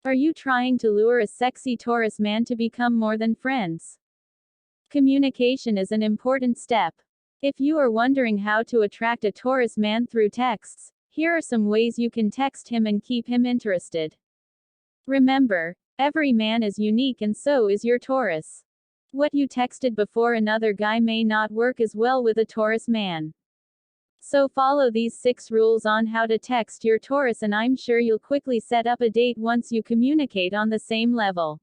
Are you trying to lure a sexy Taurus man to become more than friends? Communication is an important step. If you are wondering how to attract a Taurus man through texts, here are some ways you can text him and keep him interested. Remember, every man is unique and so is your Taurus. What you texted before another guy may not work as well with a Taurus man. So follow these 6 rules on how to text your Taurus and I'm sure you'll quickly set up a date once you communicate on the same level.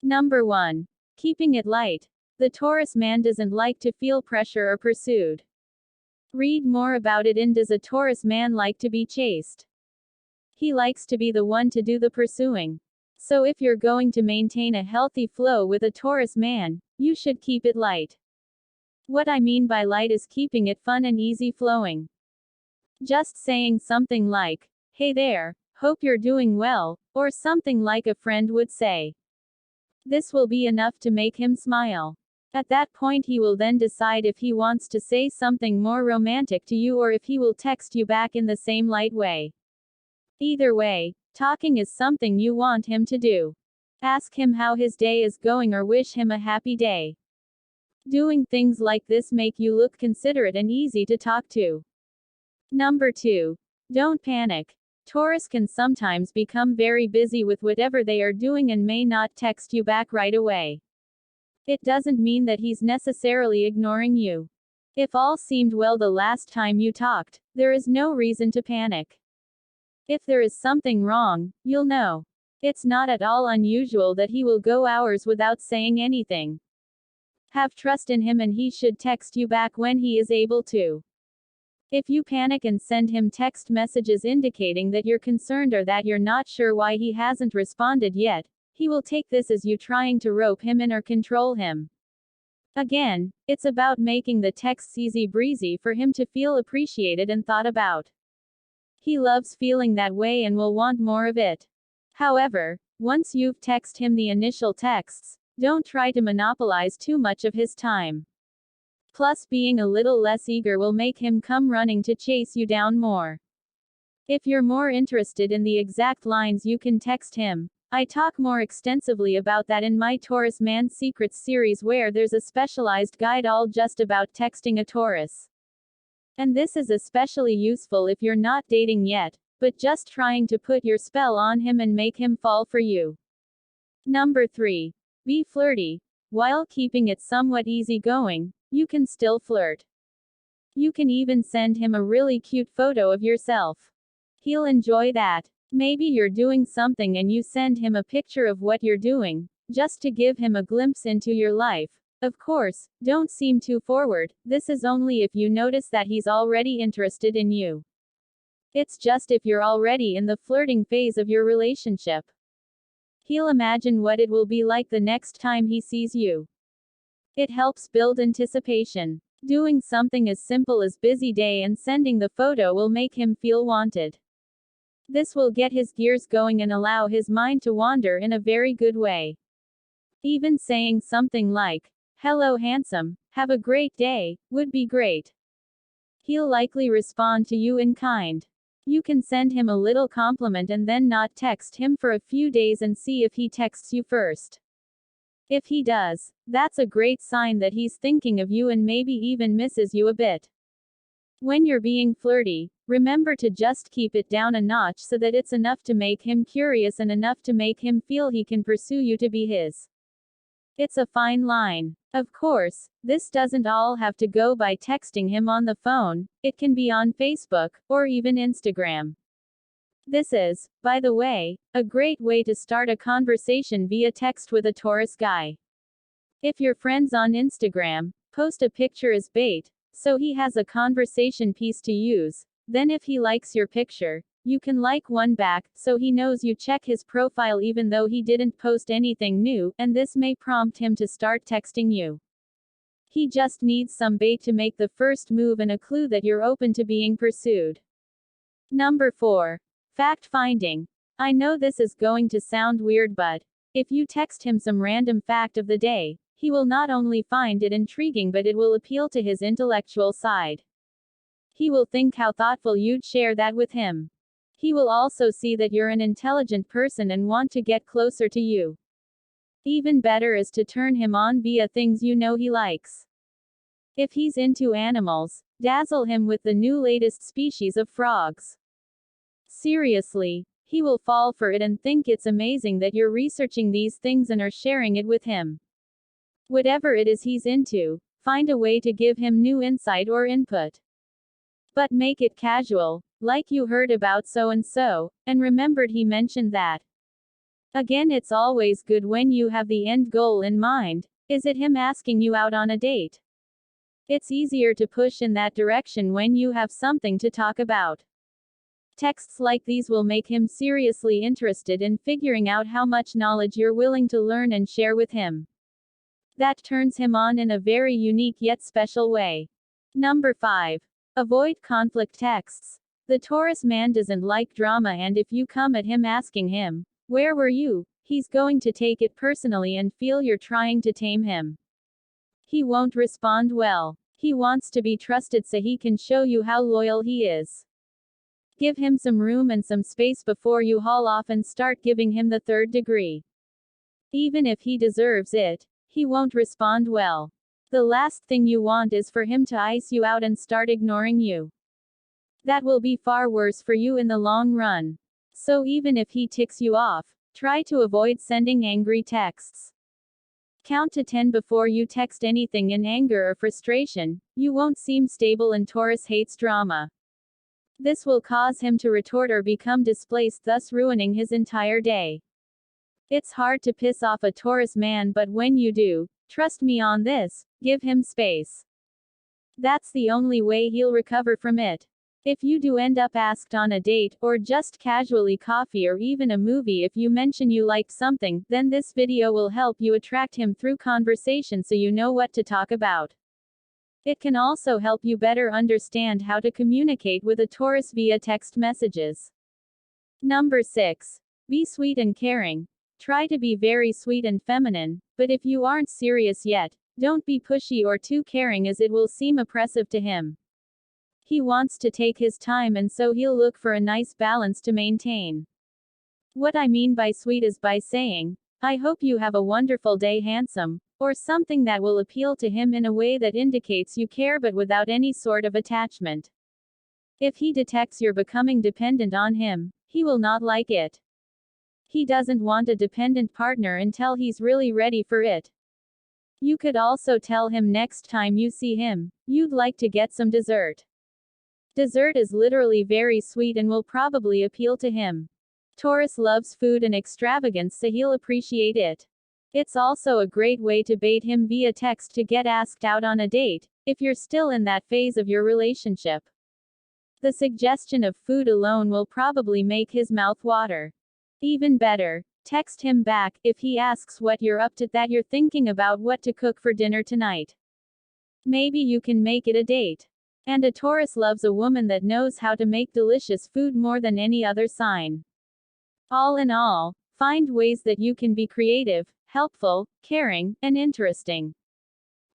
Number 1. Keeping it light. The Taurus man doesn't like to feel pressure or pursued. Read more about it in Does a Taurus Man Like to Be Chased? He likes to be the one to do the pursuing. So if you're going to maintain a healthy flow with a Taurus man, you should keep it light. What I mean by light is keeping it fun and easy flowing. Just saying something like, "Hey there, hope you're doing well," or something like a friend would say. This will be enough to make him smile. At that point he will then decide if he wants to say something more romantic to you or if he will text you back in the same light way. Either way, talking is something you want him to do. Ask him how his day is going or wish him a happy day. Doing things like this make you look considerate and easy to talk to. Number 2. Don't panic. Taurus can sometimes become very busy with whatever they are doing and may not text you back right away. It doesn't mean that he's necessarily ignoring you. If all seemed well the last time you talked, there is no reason to panic. If there is something wrong, you'll know. It's not at all unusual that he will go hours without saying anything. Have trust in him and he should text you back when he is able to. If you panic and send him text messages indicating that you're concerned or that you're not sure why he hasn't responded yet, he will take this as you trying to rope him in or control him. Again, it's about making the texts easy breezy for him to feel appreciated and thought about. He loves feeling that way and will want more of it. However, once you've texted him the initial texts, don't try to monopolize too much of his time. Plus, being a little less eager will make him come running to chase you down more. If you're more interested in the exact lines you can text him, I talk more extensively about that in my Taurus Man Secrets series where there's a specialized guide all just about texting a Taurus. And this is especially useful if you're not dating yet, but just trying to put your spell on him and make him fall for you. Number 3. Be flirty. While keeping it somewhat easygoing, you can still flirt. You can even send him a really cute photo of yourself. He'll enjoy that. Maybe you're doing something and you send him a picture of what you're doing, just to give him a glimpse into your life. Of course, don't seem too forward, this is only if you notice that he's already interested in you. It's just if you're already in the flirting phase of your relationship. He'll imagine what it will be like the next time he sees you. It helps build anticipation. Doing something as simple as busy day and sending the photo will make him feel wanted. This will get his gears going and allow his mind to wander in a very good way. Even saying something like, "Hello handsome, have a great day," would be great. He'll likely respond to you in kind. You can send him a little compliment and then not text him for a few days and see if he texts you first. If he does, that's a great sign that he's thinking of you and maybe even misses you a bit. When you're being flirty, remember to just keep it down a notch so that it's enough to make him curious and enough to make him feel he can pursue you to be his. It's a fine line. Of course, this doesn't all have to go by texting him on the phone, it can be on Facebook, or even Instagram. This is, by the way, a great way to start a conversation via text with a Taurus guy. If you're friends on Instagram, post a picture as bait, so he has a conversation piece to use. Then if he likes your picture, you can like one back, so he knows you check his profile even though he didn't post anything new, and this may prompt him to start texting you. He just needs some bait to make the first move and a clue that you're open to being pursued. Number 4. Fact-finding. I know this is going to sound weird, but if you text him some random fact of the day, he will not only find it intriguing but it will appeal to his intellectual side. He will think how thoughtful you'd share that with him. He will also see that you're an intelligent person and want to get closer to you. Even better is to turn him on via things you know he likes. If he's into animals, dazzle him with the new latest species of frogs. Seriously, he will fall for it and think it's amazing that you're researching these things and are sharing it with him. Whatever it is he's into, find a way to give him new insight or input. But make it casual, like you heard about so and so, and remembered he mentioned that. Again, it's always good when you have the end goal in mind. Is it him asking you out on a date? It's easier to push in that direction when you have something to talk about. Texts like these will make him seriously interested in figuring out how much knowledge you're willing to learn and share with him. That turns him on in a very unique yet special way. Number 5. Avoid conflict texts. The Taurus man doesn't like drama, and if you come at him asking him, "Where were you?" he's going to take it personally and feel you're trying to tame him. He won't respond well. He wants to be trusted so he can show you how loyal he is. Give him some room and some space before you haul off and start giving him the third degree. Even if he deserves it, he won't respond well. The last thing you want is for him to ice you out and start ignoring you. That will be far worse for you in the long run. So even if he ticks you off, try to avoid sending angry texts. Count to 10 before you text anything in anger or frustration. You won't seem stable, and Taurus hates drama. This will cause him to retort or become displaced, thus ruining his entire day. It's hard to piss off a Taurus man, but when you do, trust me on this, give him space. That's the only way he'll recover from it. If you do end up asked on a date, or just casually coffee or even a movie, if you mention you liked something, then this video will help you attract him through conversation so you know what to talk about. It can also help you better understand how to communicate with a Taurus via text messages. Number 6. Be sweet and caring. Try to be very sweet and feminine, but if you aren't serious yet, don't be pushy or too caring, as it will seem oppressive to him. He wants to take his time, and so he'll look for a nice balance to maintain. What I mean by sweet is by saying, "I hope you have a wonderful day, handsome," or something that will appeal to him in a way that indicates you care but without any sort of attachment. If he detects you're becoming dependent on him, he will not like it. He doesn't want a dependent partner until he's really ready for it. You could also tell him next time you see him, you'd like to get some dessert. Dessert is literally very sweet and will probably appeal to him. Taurus loves food and extravagance, so he'll appreciate it. It's also a great way to bait him via text to get asked out on a date, if you're still in that phase of your relationship. The suggestion of food alone will probably make his mouth water. Even better, text him back, if he asks what you're up to, that you're thinking about what to cook for dinner tonight. Maybe you can make it a date. And a Taurus loves a woman that knows how to make delicious food more than any other sign. All in all, find ways that you can be creative, helpful, caring, and interesting.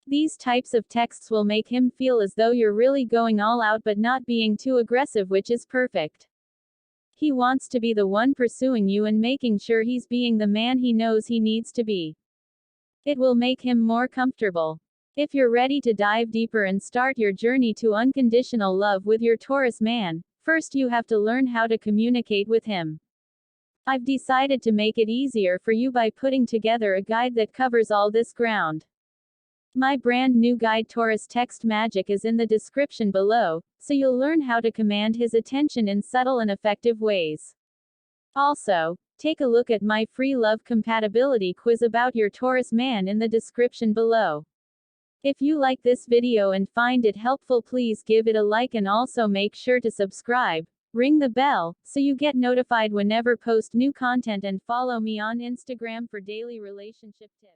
These types of texts will make him feel as though you're really going all out but not being too aggressive, which is perfect. He wants to be the one pursuing you and making sure he's being the man he knows he needs to be. It will make him more comfortable. If you're ready to dive deeper and start your journey to unconditional love with your Taurus man, first you have to learn how to communicate with him. I've decided to make it easier for you by putting together a guide that covers all this ground. My brand new guide, Taurus Text Magic, is in the description below, so you'll learn how to command his attention in subtle and effective ways. Also, take a look at my free love compatibility quiz about your Taurus man in the description below. If you like this video and find it helpful, please give it a like, and also make sure to subscribe, ring the bell, so you get notified whenever post new content, and follow me on Instagram for daily relationship tips.